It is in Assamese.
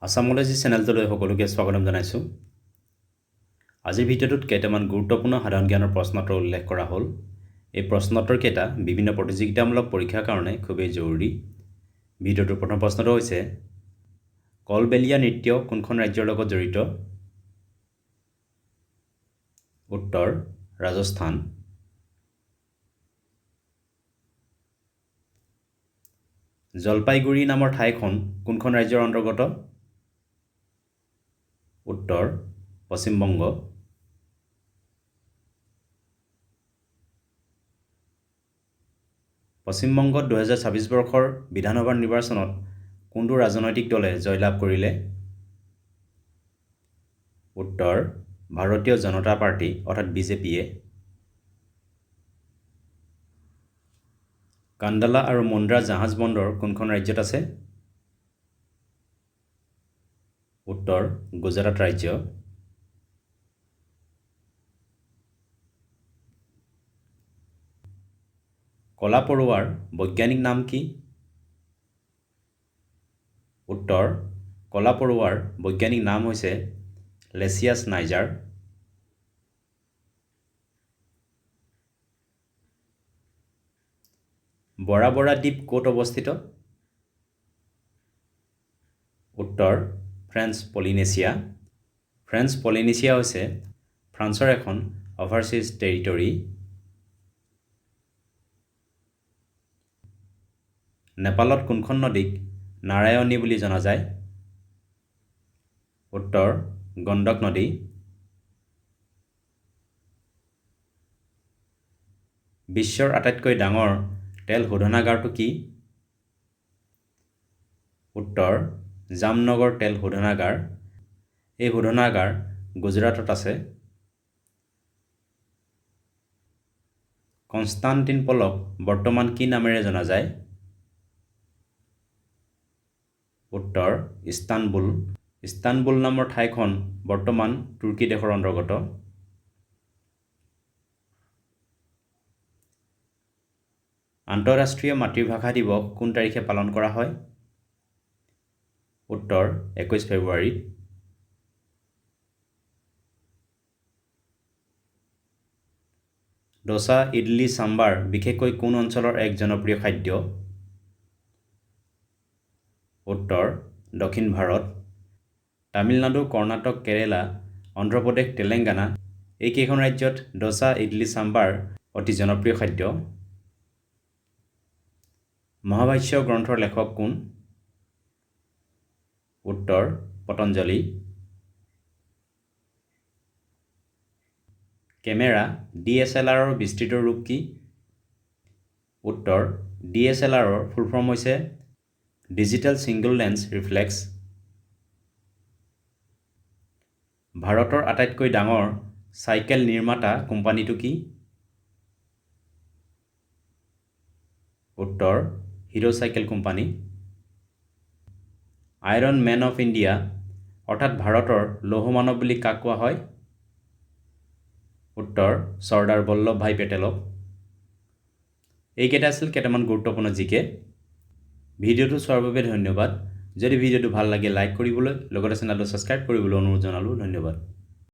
আসামোলজি চেনেলটোলৈ সকলোকে স্বাগতম জনাইছোঁ। আজিৰ ভিডিঅ'টোত কেইটামান গুৰুত্বপূৰ্ণ সাধাৰণ জ্ঞানৰ প্ৰশ্নোত্তৰ উল্লেখ কৰা হ'ল। এই প্ৰশ্নোত্তৰকেইটা বিভিন্ন প্ৰতিযোগিতামূলক পৰীক্ষাৰ কাৰণে খুবেই জৰুৰী। ভিডিঅ'টোৰ প্ৰথম প্ৰশ্নটো হৈছে কলবেলিয়া নৃত্য কোনখন ৰাজ্যৰ লগত জড়িত? উত্তৰ ৰাজস্থান। জলপাইগুৰি নামৰ ঠাইখন কোনখন ৰাজ্যৰ অন্তৰ্গত? উত্তৰ পশ্চিম বংগ। পশ্চিম বংগত 2026 বৰ্ষৰ বিধানসভাৰ নিৰ্বাচনত কোনটো ৰাজনৈতিক দলে জয়লাভ কৰিলে? উত্তৰ ভাৰতীয় জনতা পাৰ্টি অৰ্থাৎ বিজেপিয়ে। কাণ্ডালা আৰু মুন্দ্ৰা জাহাজ বন্দৰ কোনখন ৰাজ্যত আছে? উত্তৰ গুজৰাট ৰাজ্য। কলা পৰুৱাৰ বৈজ্ঞানিক নাম কি? উত্তৰ কলা পৰুৱাৰ বৈজ্ঞানিক নাম হৈছে লেচিয়াছ নাইজাৰ। বৰা বৰা দ্বীপ ক'ত অৱস্থিত? উত্তৰ ফ্ৰেঞ্চ পলিনেছিয়া। ফ্ৰেঞ্চ পলিনেছিয়া হৈছে ফ্ৰান্সৰ এখন অভাৰচিজ টেৰিটৰী। নেপালত কোনখন নদীক নাৰায়ণী বুলি জনা যায়? উত্তৰ গণ্ডক নদী। বিশ্বৰ আটাইতকৈ ডাঙৰ তেল শোধনাগাৰটো কি? উত্তৰ জামনগৰ তেল শোধনাগাৰ। এই শোধনাগাৰ গুজৰাটত আছে। কনষ্টাণ্টিনপলক বৰ্তমান কি নামেৰে জনা যায়? উত্তৰ ইস্তানবুল। ইস্তানবুল নামৰ ঠাইখন বৰ্তমান তুৰ্কী দেশৰ অন্তৰ্গত। আন্তঃৰাষ্ট্ৰীয় মাতৃভাষা দিৱস কোন তাৰিখে পালন কৰা হয়? উত্তৰ 21 ফেব্ৰুৱাৰীত। ডোচা ইডলি চাম্বাৰ বিশেষকৈ কোন অঞ্চলৰ এক জনপ্ৰিয় খাদ্য? উত্তৰ দক্ষিণ ভাৰত। তামিলনাডু, কৰ্ণাটক, কেৰেলা, অন্ধ্ৰপ্ৰদেশ, তেলেংগানা এইকেইখন ৰাজ্যত ডোচা ইডলি চাম্বাৰ অতি জনপ্ৰিয় খাদ্য। মহাভাষ্য গ্ৰন্থৰ লেখক কোন? উত্তৰ পতঞ্জলি। কেমেৰা DSLRৰ বিস্তৃত ৰূপ কি? উত্তৰ DSLRৰ ফুল ফৰ্ম হৈছে ডিজিটেল ছিংগল লেন্স ৰিফ্লেক্স। ভাৰতৰ আটাইতকৈ ডাঙৰ চাইকেল নিৰ্মাতা কোম্পানীটো কি? উত্তৰ Hero cycle company. Iron man of India অৰ্থাৎ ভাৰতৰ লৌহ মানৱ বুলি কাক কোৱা হয়? উত্তৰ চৰ্দাৰ বল্লভ ভাই পেটেলক। এইকেইটা আছিল কেইটামান গুৰুত্বপূৰ্ণ জিকে। ভিডিঅ'টো চোৱাৰ বাবে ধন্যবাদ। যদি ভিডিঅ'টো ভাল লাগে লাইক কৰিবলৈ লগতে চেনেলটো ছাবস্ক্ৰাইব কৰিবলৈ অনুৰোধ জনালোঁ। ধন্যবাদ।